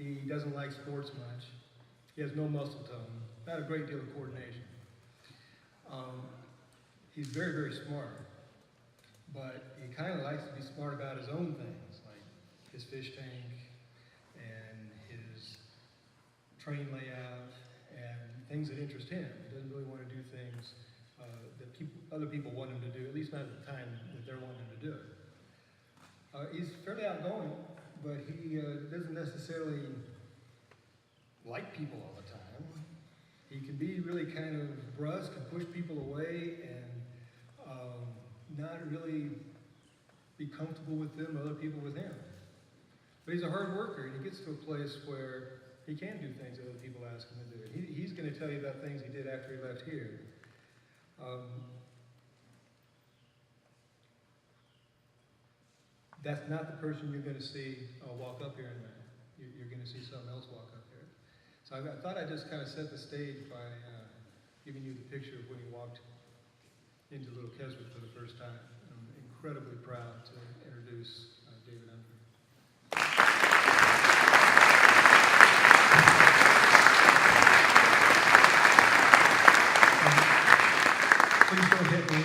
He doesn't like sports much. He has no muscle tone, not a great deal of coordination. He's very, very smart, but he kind of likes to be smart about his own things, like his fish tank and his train layout and things that interest him. He doesn't really want to do things that other people want him to do, at least not at the time that they're wanting him to do it. He's fairly outgoing, but he doesn't necessarily like people all the time. He can be really kind of brusque and push people away and not really be comfortable with them, other people with him. But he's a hard worker, and he gets to a place where he can do things that other people ask him to do. He's going to tell you about things he did after he left here. That's not the person you're going to see walk up here in a minute. You're going to see someone else walk up here. So I thought I'd just kind of set the stage by giving you the picture of when he walked into Little Keswick for the first time. I'm incredibly proud to introduce David Unfried. Please don't hit me.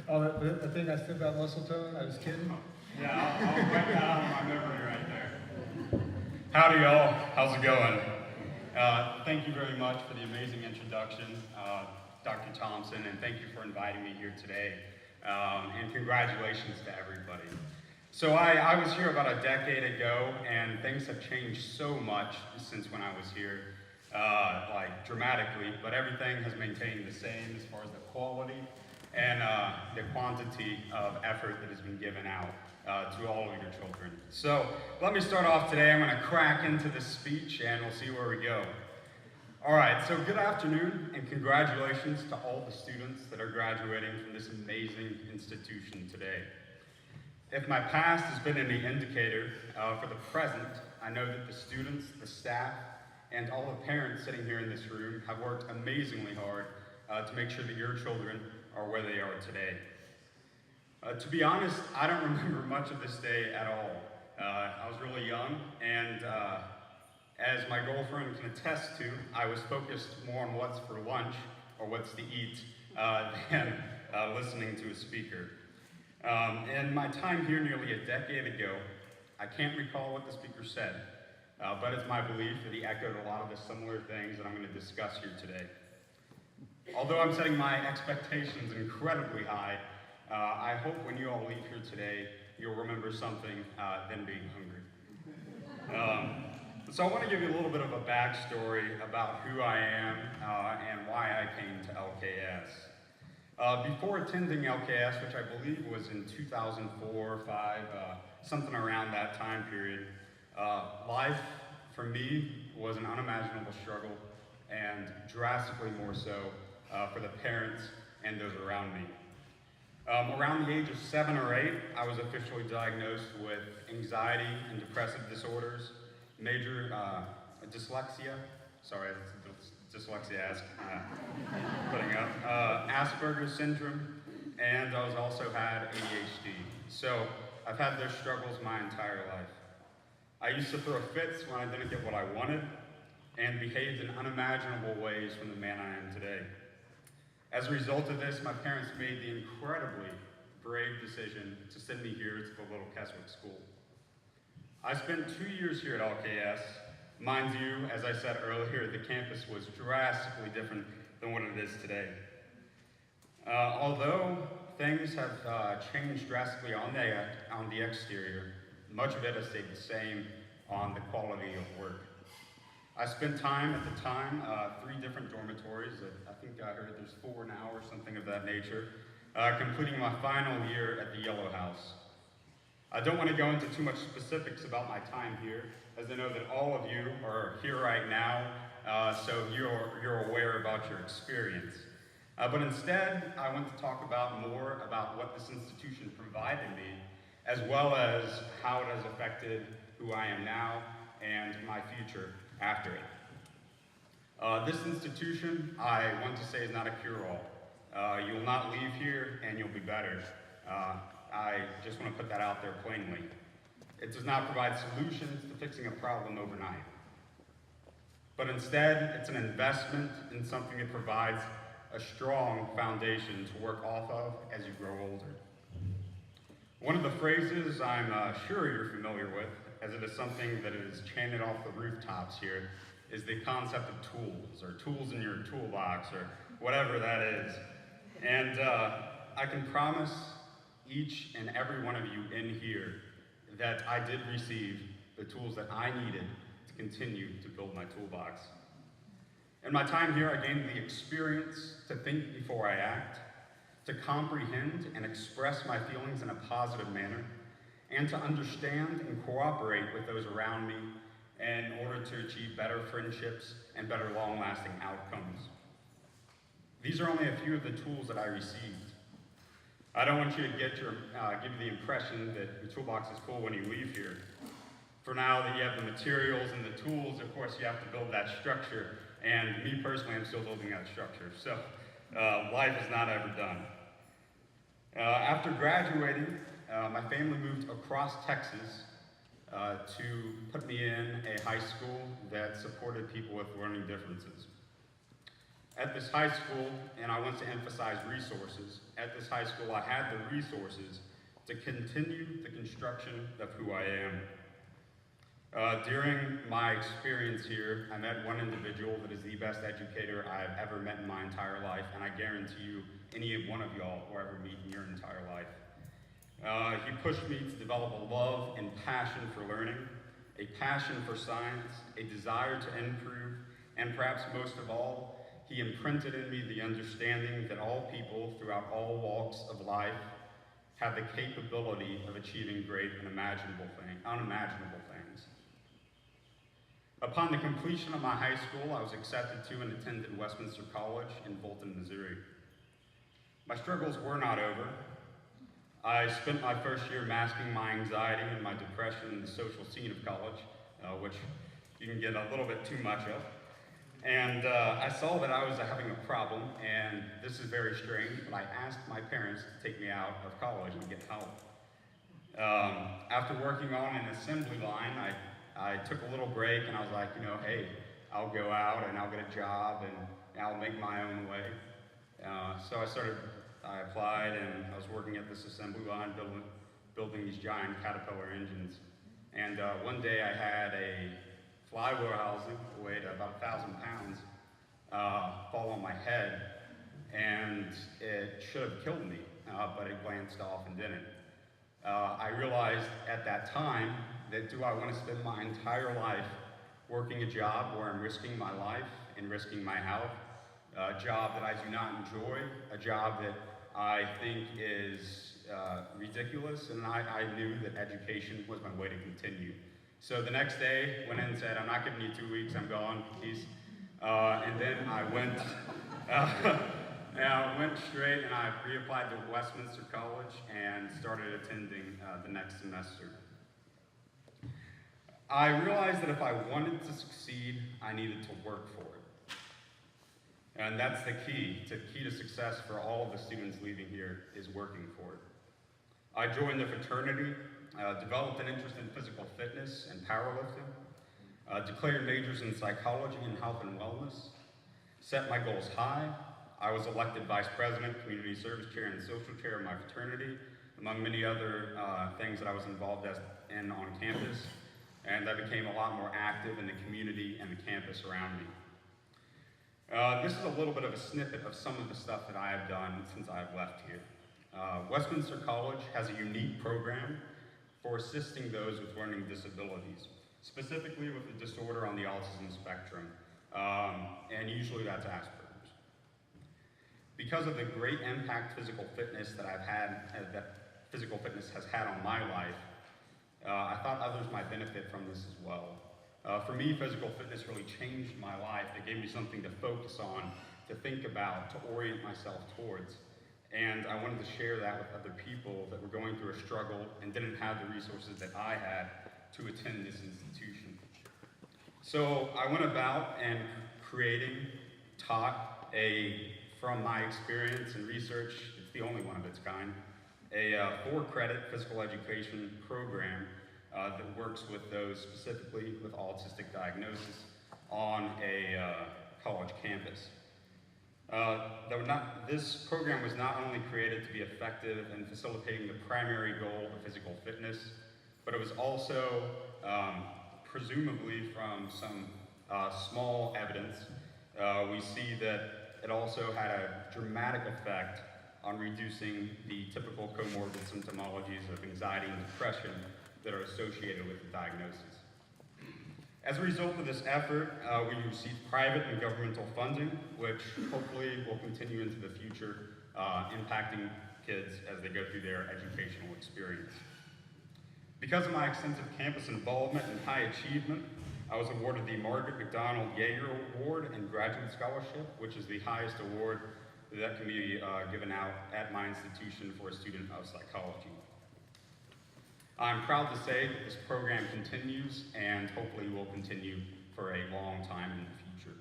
I think I said about muscle tone. I was kidding. Yeah, I'll write that out on my memory right there. Howdy, y'all. How's it going? Thank you very much for the amazing introduction, Dr. Thompson, and thank you for inviting me here today. And congratulations to everybody. So I was here about a decade ago, and things have changed so much since when I was here, like dramatically, but everything has maintained the same as far as the quality and the quantity of effort that has been given out to all of your children. So let me start off today. I'm going to crack into this speech and we'll see where we go. All right, so good afternoon and congratulations to all the students that are graduating from this amazing institution today. If my past has been any indicator for the present, I know that the students, the staff, and all the parents sitting here in this room have worked amazingly hard to make sure that your children are where they are today. To be honest, I don't remember much of this day at all. I was really young, and as my girlfriend can attest to, I was focused more on what's for lunch or what's to eat than listening to a speaker. In my time here nearly a decade ago, I can't recall what the speaker said, but it's my belief that he echoed a lot of the similar things that I'm going to discuss here today. Although I'm setting my expectations incredibly high, I hope when you all leave here today, you'll remember something than being hungry. So I want to give you a little bit of a backstory about who I am and why I came to LKS. Before attending LKS, which I believe was in 2004 or 5, something around that time period, life for me was an unimaginable struggle and drastically more so for the parents and those around me. Around the age of 7 or 8, I was officially diagnosed with anxiety and depressive disorders, major dyslexia, sorry, dyslexia putting up, Asperger's syndrome, and I was also had ADHD. So I've had those struggles my entire life. I used to throw fits when I didn't get what I wanted and behaved in unimaginable ways from the man I am today. As a result of this, my parents made the incredibly brave decision to send me here to the Little Keswick School. I spent 2 years here at LKS. Mind you, as I said earlier, the campus was drastically different than what it is today. Although things have changed drastically on the exterior, much of it has stayed the same on the quality of work. I spent time at the time, 3 different dormitories. I think I heard there's 4 now or something of that nature, completing my final year at the Yellow House. I don't want to go into too much specifics about my time here, as I know that all of you are here right now, so you're aware about your experience. But instead, I want to talk more about what this institution provided me, as well as how it has affected who I am now and my future after it. This institution, I want to say, is not a cure-all. You will not leave here and you'll be better. I just want to put that out there plainly. It does not provide solutions to fixing a problem overnight. But instead, it's an investment in something that provides a strong foundation to work off of as you grow older. One of the phrases I'm sure you're familiar with, as it is something that is chanted off the rooftops here, is the concept of tools, or tools in your toolbox, or whatever that is. And I can promise each and every one of you in here that I did receive the tools that I needed to continue to build my toolbox. In my time here, I gained the experience to think before I act, to comprehend and express my feelings in a positive manner, and to understand and cooperate with those around me in order to achieve better friendships and better long-lasting outcomes. These are only a few of the tools that I received. I don't want you to give you the impression that your toolbox is full when you leave here. For now that you have the materials and the tools, of course you have to build that structure, and me personally, I'm still building that structure. So life is not ever done. After graduating, my family moved across Texas to put me in a high school that supported people with learning differences. At this high school, and I want to emphasize resources, at this high school I had the resources to continue the construction of who I am. During my experience here, I met one individual that is the best educator I've ever met in my entire life, and I guarantee you, any one of y'all will ever meet in your entire life. He pushed me to develop a love and passion for learning, a passion for science, a desire to improve, and perhaps most of all, he imprinted in me the understanding that all people throughout all walks of life have the capability of achieving great and unimaginable things. Upon the completion of my high school, I was accepted to and attended Westminster College in Fulton, Missouri. My struggles were not over. I spent my first year masking my anxiety and my depression in the social scene of college, which you can get a little bit too much of. And I saw that I was having a problem, and this is very strange, but I asked my parents to take me out of college and get help. After working on an assembly line, I took a little break and I was like, hey, I'll go out and I'll get a job and I'll make my own way. So I applied and I was working at this assembly line building these giant Caterpillar engines. And one day I had a flywheel housing weighed about 1,000 pounds fall on my head, and it should have killed me, but it glanced off and didn't. I realized at that time that do I want to spend my entire life working a job where I'm risking my life and risking my health, a job that I do not enjoy, a job that I think is ridiculous, and I knew that education was my way to continue. So the next day, went in and said, I'm not giving you 2 weeks, I'm going, peace. And then I went straight and I reapplied to Westminster College and started attending the next semester. I realized that if I wanted to succeed, I needed to work for it. And that's the key to success for all of the students leaving here is working for it. I joined the fraternity, developed an interest in physical fitness and powerlifting, declared majors in psychology and health and wellness, set my goals high. I was elected vice president, community service chair, and social chair of my fraternity, among many other things that I was involved in on campus, and I became a lot more active in the community and the campus around me. This is a little bit of a snippet of some of the stuff that I have done since I have left here. Westminster College has a unique program for assisting those with learning disabilities, specifically with a disorder on the autism spectrum, and usually that's Asperger's. Because of the great impact physical fitness that I've had, that physical fitness has had on my life, I thought others might benefit from this as well. For me, physical fitness really changed my life. It gave me something to focus on, to think about, to orient myself towards. And I wanted to share that with other people that were going through a struggle and didn't have the resources that I had to attend this institution. So I went about and taught from my experience and research, it's the only one of its kind, a 4-credit physical education program that works with those specifically with autistic diagnosis on a college campus. This program was not only created to be effective in facilitating the primary goal of physical fitness, but it was also, presumably from some small evidence, we see that it also had a dramatic effect on reducing the typical comorbid symptomologies of anxiety and depression that are associated with the diagnosis. As a result of this effort, we received private and governmental funding, which hopefully will continue into the future, impacting kids as they go through their educational experience. Because of my extensive campus involvement and high achievement, I was awarded the Margaret McDonald Yeager Award and Graduate Scholarship, which is the highest award that can be given out at my institution for a student of psychology. I'm proud to say that this program continues and hopefully will continue for a long time in the future.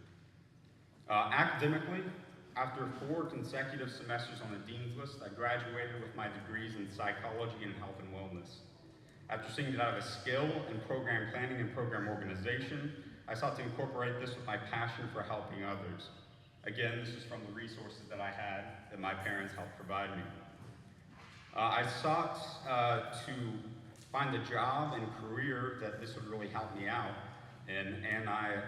Academically, after 4 consecutive semesters on the Dean's List, I graduated with my degrees in psychology and health and wellness. After seeing that I have a skill in program planning and program organization, I sought to incorporate this with my passion for helping others. Again, this is from the resources that I had that my parents helped provide me. I sought to find a job and career that this would really help me out, and I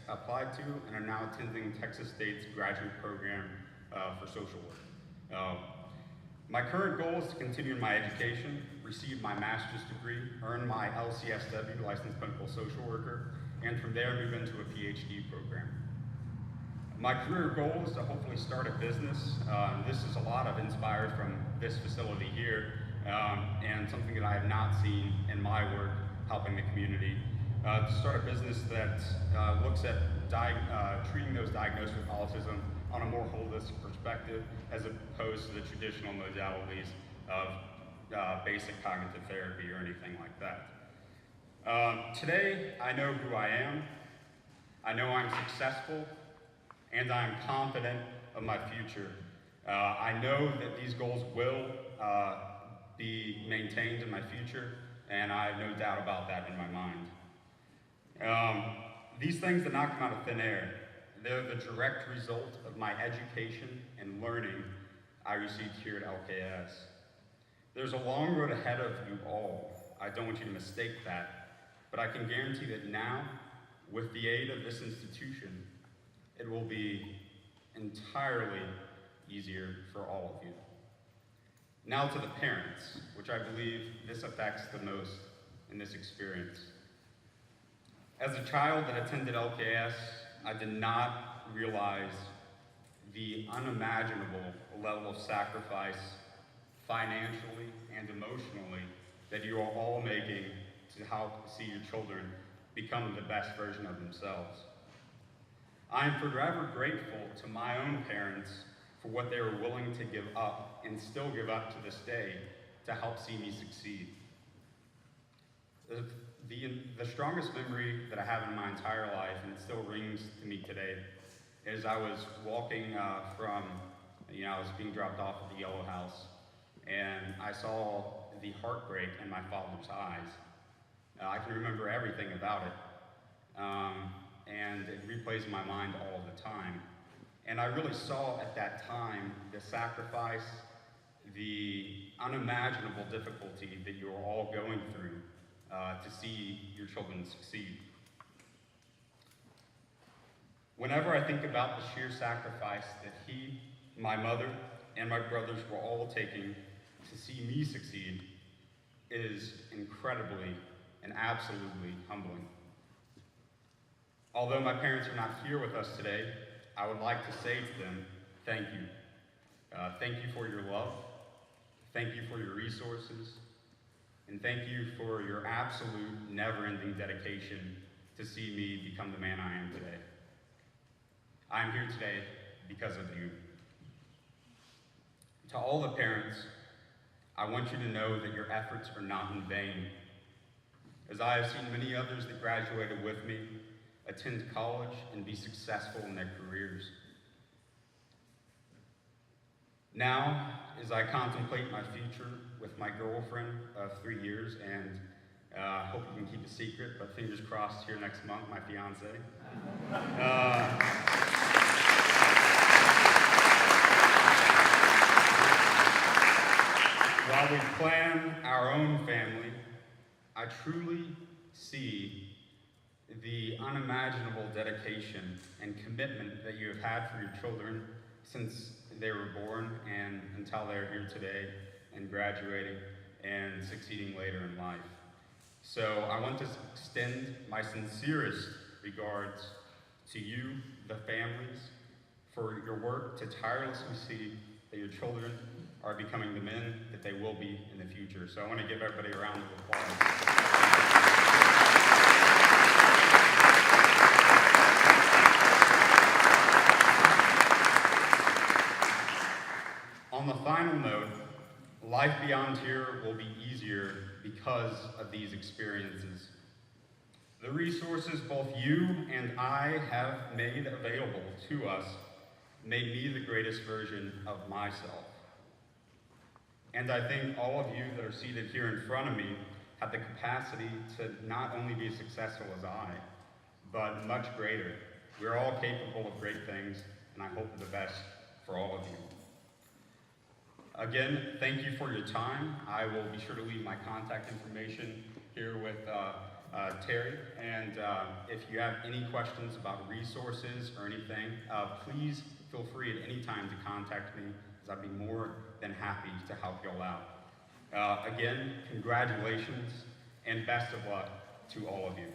applied to and am now attending Texas State's graduate program for social work. My current goal is to continue my education, receive my master's degree, earn my LCSW, Licensed Clinical Social Worker, and from there move into a PhD program. My career goal is to hopefully start a business. This is a lot of inspired from this facility here, and something that I have not seen in my work helping the community. To start a business that looks at treating those diagnosed with autism on a more holistic perspective as opposed to the traditional modalities of basic cognitive therapy or anything like that. Today, I know who I am, I know I'm successful, and I'm confident of my future. I know that these goals will be maintained in my future, and I have no doubt about that in my mind. These things did not come out of thin air. They're the direct result of my education and learning I received here at LKS. There's a long road ahead of you all. I don't want you to mistake that, but I can guarantee that now, with the aid of this institution, it will be entirely easier for all of you. Now to the parents, which I believe this affects the most in this experience. As a child that attended LKS, I did not realize the unimaginable level of sacrifice financially and emotionally that you are all making to help see your children become the best version of themselves. I am forever grateful to my own parents for what they were willing to give up and still give up to this day to help see me succeed. The strongest memory that I have in my entire life, and it still rings to me today, is I was walking I was being dropped off at the Yellow House, and I saw the heartbreak in my father's eyes. I can remember everything about it, and it replays in my mind all the time. And I really saw at that time the sacrifice, the unimaginable difficulty that you are all going through to see your children succeed. Whenever I think about the sheer sacrifice that he, my mother, and my brothers were all taking to see me succeed, it is incredibly and absolutely humbling. Although my parents are not here with us today, I would like to say to them, thank you. Thank you for your love. Thank you for your resources. And thank you for your absolute, never-ending dedication to see me become the man I am today. I am here today because of you. To all the parents, I want you to know that your efforts are not in vain. As I have seen many others that graduated with me attend college and be successful in their careers. Now, as I contemplate my future with my girlfriend of 3 years and Hope you can keep a secret, but fingers crossed here next month, my fiance. While we plan our own family, I truly see the unimaginable dedication and commitment that you have had for your children since they were born and until they're here today and graduating and succeeding later in life. So I want to extend my sincerest regards to you, the families, for your work to tirelessly see that your children are becoming the men that they will be in the future. So I want to give everybody a round of applause. On the final note, life beyond here will be easier because of these experiences. The resources both you and I have made available to us made me the greatest version of myself. And I think all of you that are seated here in front of me have the capacity to not only be as successful as I, but much greater. We're all capable of great things, and I hope the best for all of you. Again, thank you for your time. I will be sure to leave my contact information here with Terry. And if you have any questions about resources or anything, please feel free at any time to contact me, as I'd be more than happy to help you all out. Again, congratulations and best of luck to all of you.